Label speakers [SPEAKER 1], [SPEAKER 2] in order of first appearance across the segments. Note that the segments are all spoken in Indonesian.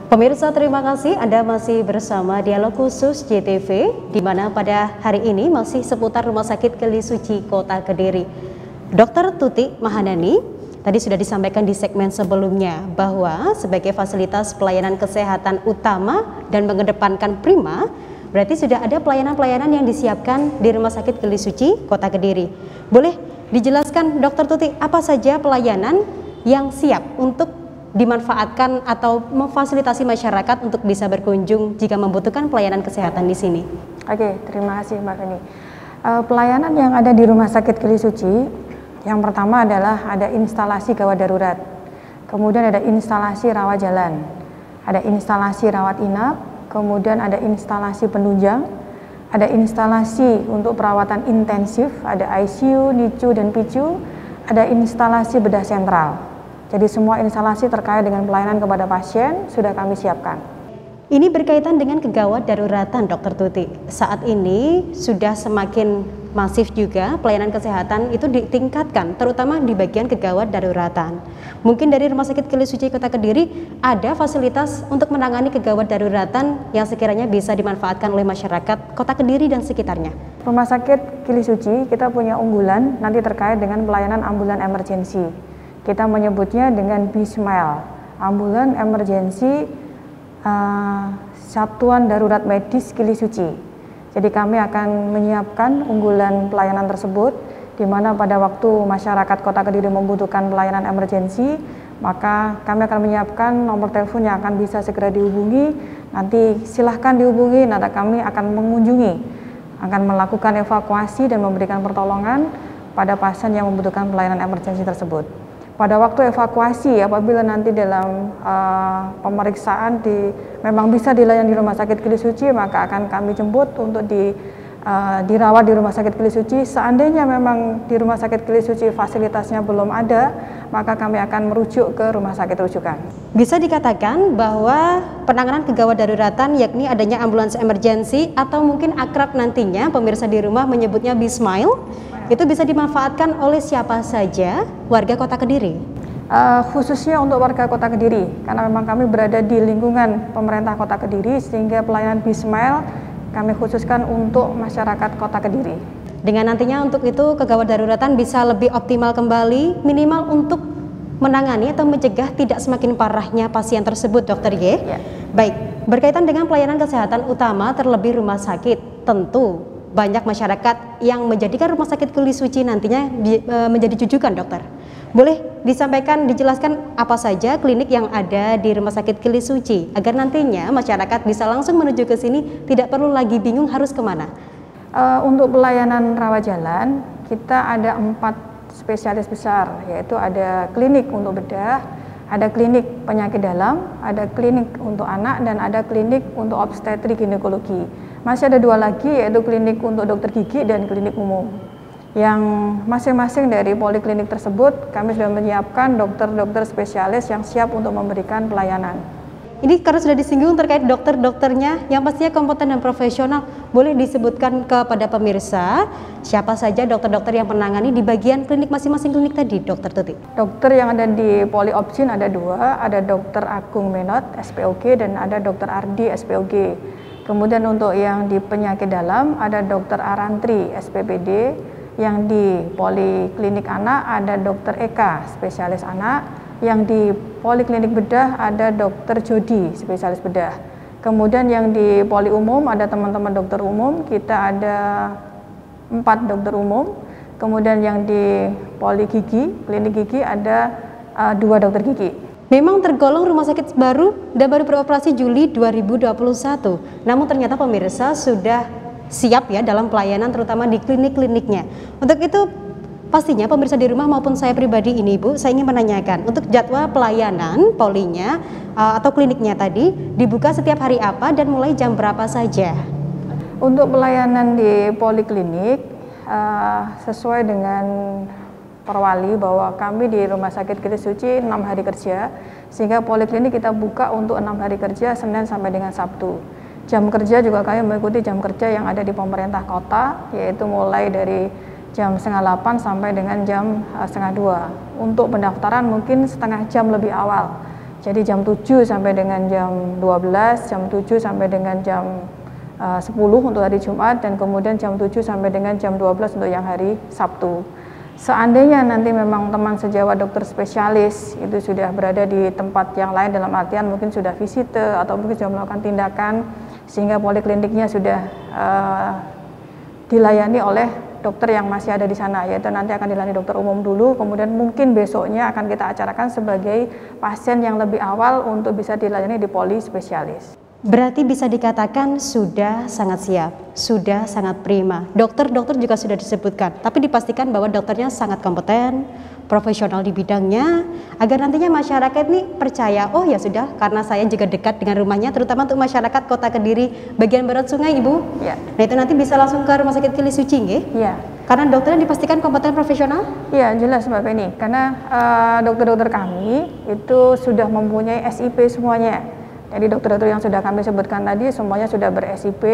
[SPEAKER 1] Pemirsa, terima kasih Anda masih bersama Dialog Khusus JTV, di mana pada hari ini masih seputar Rumah Sakit Keli Suci Kota Kediri. Dr. Tuti Mahanani tadi sudah disampaikan di segmen sebelumnya bahwa sebagai fasilitas pelayanan kesehatan utama dan mengedepankan prima, berarti sudah ada pelayanan-pelayanan yang disiapkan di Rumah Sakit Keli Suci Kota Kediri. Boleh dijelaskan Dr. Tuti, apa saja pelayanan yang siap untuk dimanfaatkan atau memfasilitasi masyarakat untuk bisa berkunjung jika membutuhkan pelayanan kesehatan di sini?
[SPEAKER 2] Oke, terima kasih Mbak Feni. Pelayanan yang ada di Rumah Sakit Keli Suci, yang pertama adalah ada instalasi gawat darurat, kemudian ada instalasi rawat jalan, ada instalasi rawat inap, kemudian ada instalasi penunjang, ada instalasi untuk perawatan intensif, ada ICU, NICU, dan PICU, ada instalasi bedah sentral. Jadi semua instalasi terkait dengan pelayanan kepada pasien sudah kami siapkan.
[SPEAKER 1] Ini berkaitan dengan kegawat daruratan, Dr. Tuti. Saat ini sudah semakin masif juga pelayanan kesehatan itu ditingkatkan, terutama di bagian kegawat daruratan. Mungkin dari Rumah Sakit Keli Suci Kota Kediri ada fasilitas untuk menangani kegawat daruratan yang sekiranya bisa dimanfaatkan oleh masyarakat Kota Kediri dan sekitarnya.
[SPEAKER 2] Rumah Sakit Keli Suci kita punya unggulan nanti terkait dengan pelayanan ambulan emergensi. Kita menyebutnya dengan BSMILE, ambulan emergensi Satuan Darurat Medis Keli Suci. Jadi kami akan menyiapkan unggulan pelayanan tersebut, di mana pada waktu masyarakat Kota Kediri membutuhkan pelayanan emergensi, maka kami akan menyiapkan nomor telepon yang akan bisa segera dihubungi. Nanti silahkan dihubungi, nanti kami akan mengunjungi, akan melakukan evakuasi dan memberikan pertolongan pada pasien yang membutuhkan pelayanan emergensi tersebut. Pada waktu evakuasi, apabila nanti dalam pemeriksaan memang bisa dilayani di Rumah Sakit Keli Suci, maka akan kami jemput untuk dirawat di Rumah Sakit Keli Suci. Seandainya memang di Rumah Sakit Keli Suci fasilitasnya belum ada, maka kami akan merujuk ke rumah sakit rujukan.
[SPEAKER 1] Bisa dikatakan bahwa penanganan kegawat daruratan yakni adanya ambulans emergensi atau mungkin akrab nantinya pemirsa di rumah menyebutnya BSMILE, itu bisa dimanfaatkan oleh siapa saja warga Kota Kediri?
[SPEAKER 2] Khususnya untuk warga Kota Kediri, karena memang kami berada di lingkungan pemerintah Kota Kediri, sehingga pelayanan BSMILE kami khususkan untuk masyarakat Kota Kediri.
[SPEAKER 1] Dengan nantinya untuk itu kegawat daruratan bisa lebih optimal kembali, minimal untuk menangani atau mencegah tidak semakin parahnya pasien tersebut, Dokter Y.
[SPEAKER 2] Ya.
[SPEAKER 1] Baik, berkaitan dengan pelayanan kesehatan utama terlebih rumah sakit, tentu banyak masyarakat yang menjadikan Rumah Sakit Keli Suci nantinya menjadi rujukan, dokter. Boleh disampaikan, dijelaskan apa saja klinik yang ada di Rumah Sakit Keli Suci agar nantinya masyarakat bisa langsung menuju ke sini, tidak perlu lagi bingung harus kemana.
[SPEAKER 2] Untuk pelayanan rawat jalan, kita ada 4 spesialis besar, yaitu ada klinik untuk bedah, ada klinik penyakit dalam, ada klinik untuk anak, dan ada klinik untuk obstetrik ginekologi. Masih ada 2 lagi, yaitu klinik untuk dokter gigi dan klinik umum. Yang masing-masing dari poliklinik tersebut kami sudah menyiapkan dokter-dokter spesialis yang siap untuk memberikan pelayanan.
[SPEAKER 1] Ini karena sudah disinggung terkait dokter-dokternya yang pastinya kompeten dan profesional, boleh disebutkan kepada pemirsa siapa saja dokter-dokter yang menangani di bagian klinik masing-masing klinik tadi, Dokter Tuti?
[SPEAKER 2] Dokter yang ada di Poliopsin ada 2, ada Dokter Agung Menot SPOG dan ada Dokter Ardi SPOG. Kemudian untuk yang di penyakit dalam ada Dokter Arantri SPPD, yang di Poliklinik Anak ada Dokter Eka spesialis anak, yang di Poliklinik Bedah ada Dokter Jody spesialis bedah. Kemudian yang di Poli Umum ada teman-teman dokter umum, kita ada 4 dokter umum. Kemudian yang di Poli Gigi, klinik gigi ada 2 dokter gigi.
[SPEAKER 1] Memang tergolong rumah sakit baru dan baru beroperasi Juli 2021. Namun ternyata pemirsa sudah siap ya dalam pelayanan terutama di klinik-kliniknya. Untuk itu pastinya pemirsa di rumah maupun saya pribadi ini Bu, saya ingin menanyakan untuk jadwal pelayanan polinya atau kliniknya tadi dibuka setiap hari apa dan mulai jam berapa saja?
[SPEAKER 2] Untuk pelayanan di poliklinik sesuai dengan perwali bahwa kami di Rumah Sakit Keli Suci 6 hari kerja, sehingga poliklinik kita buka untuk 6 hari kerja Senin sampai dengan Sabtu. Jam kerja juga kami mengikuti jam kerja yang ada di pemerintah kota, yaitu mulai dari jam 7:30 sampai dengan jam 7:30. Untuk pendaftaran mungkin setengah jam lebih awal. Jadi jam 7 sampai dengan jam 12, jam 7 sampai dengan jam 10 untuk hari Jumat, dan kemudian jam 7 sampai dengan jam 12 untuk yang hari Sabtu. Seandainya nanti memang teman sejawat dokter spesialis itu sudah berada di tempat yang lain, dalam artian mungkin sudah visite atau mungkin sudah melakukan tindakan sehingga polikliniknya sudah dilayani oleh dokter yang masih ada di sana, yaitu nanti akan dilayani dokter umum dulu, kemudian mungkin besoknya akan kita acarakan sebagai pasien yang lebih awal untuk bisa dilayani di poli spesialis.
[SPEAKER 1] Berarti bisa dikatakan sudah sangat siap, sudah sangat prima. Dokter-dokter juga sudah disebutkan, tapi dipastikan bahwa dokternya sangat kompeten, profesional di bidangnya, agar nantinya masyarakat ini percaya, oh ya sudah, karena saya juga dekat dengan rumahnya, terutama untuk masyarakat Kota Kediri bagian barat sungai, Ibu.
[SPEAKER 2] Ya.
[SPEAKER 1] Nah itu nanti bisa langsung ke Rumah Sakit Keli Suci, nggih?
[SPEAKER 2] Ya.
[SPEAKER 1] Karena dokternya dipastikan kompeten profesional?
[SPEAKER 2] Iya, jelas Mbak Penny, karena dokter-dokter kami itu sudah mempunyai SIP semuanya. Jadi dokter-dokter yang sudah kami sebutkan tadi semuanya sudah ber-SIP,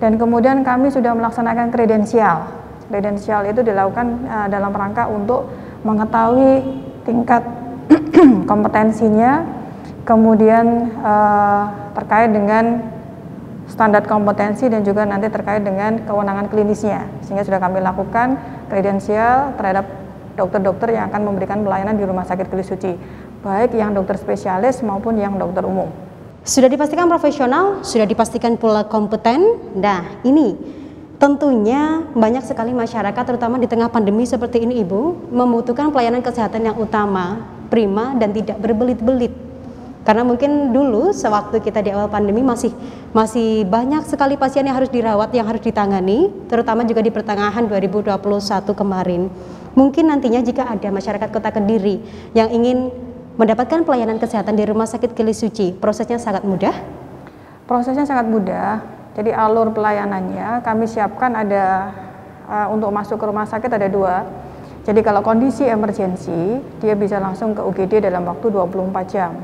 [SPEAKER 2] dan kemudian kami sudah melaksanakan kredensial. Kredensial itu dilakukan dalam rangka untuk mengetahui tingkat kompetensinya, kemudian terkait dengan standar kompetensi dan juga nanti terkait dengan kewenangan klinisnya, sehingga sudah kami lakukan kredensial terhadap dokter-dokter yang akan memberikan pelayanan di Rumah Sakit Keli Suci, baik yang dokter spesialis maupun yang dokter umum.
[SPEAKER 1] Sudah dipastikan profesional, sudah dipastikan pula kompeten. Nah ini tentunya banyak sekali masyarakat, terutama di tengah pandemi seperti ini, Ibu, membutuhkan pelayanan kesehatan yang utama, prima, dan tidak berbelit-belit. Karena mungkin dulu sewaktu kita di awal pandemi masih banyak sekali pasien yang harus dirawat, yang harus ditangani, terutama juga di pertengahan 2021 kemarin. Mungkin nantinya jika ada masyarakat Kota Kediri yang ingin mendapatkan pelayanan kesehatan di Rumah Sakit Keli Suci, prosesnya sangat mudah?
[SPEAKER 2] Prosesnya sangat mudah. Jadi alur pelayanannya kami siapkan ada untuk masuk ke rumah sakit ada 2. Jadi kalau kondisi emergensi, dia bisa langsung ke UGD dalam waktu 24 jam.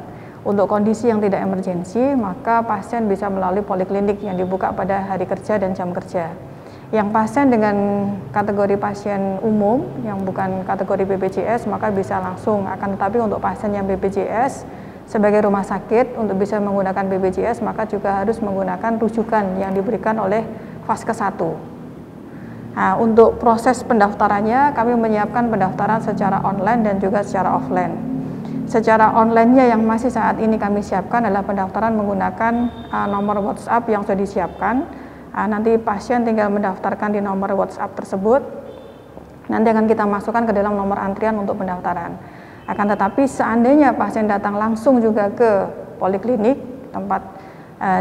[SPEAKER 2] Untuk kondisi yang tidak emergensi, maka pasien bisa melalui poliklinik yang dibuka pada hari kerja dan jam kerja. Yang pasien dengan kategori pasien umum yang bukan kategori BPJS maka bisa langsung, akan tetapi untuk pasien yang BPJS sebagai rumah sakit untuk bisa menggunakan BPJS maka juga harus menggunakan rujukan yang diberikan oleh Vaskes 1. Nah, untuk proses pendaftarannya kami menyiapkan pendaftaran secara online dan juga secara offline. Secara online-nya yang masih saat ini kami siapkan adalah pendaftaran menggunakan nomor WhatsApp yang sudah disiapkan. Nanti pasien tinggal mendaftarkan di nomor WhatsApp tersebut, nanti akan kita masukkan ke dalam nomor antrian untuk pendaftaran. Akan tetapi seandainya pasien datang langsung juga ke poliklinik, tempat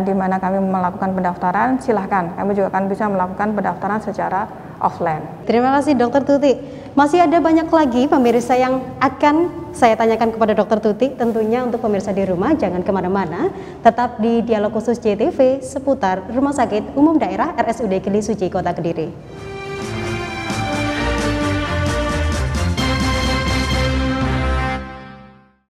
[SPEAKER 2] di mana kami melakukan pendaftaran, silahkan, kami juga akan bisa melakukan pendaftaran secara offline.
[SPEAKER 1] Terima kasih Dokter Tuti. Masih ada banyak lagi pemirsa yang akan saya tanyakan kepada Dokter Tuti. Tentunya untuk pemirsa di rumah jangan kemana-mana, tetap di Dialog Khusus JTV seputar Rumah Sakit Umum Daerah RSUD Keli Suci Kota Kediri.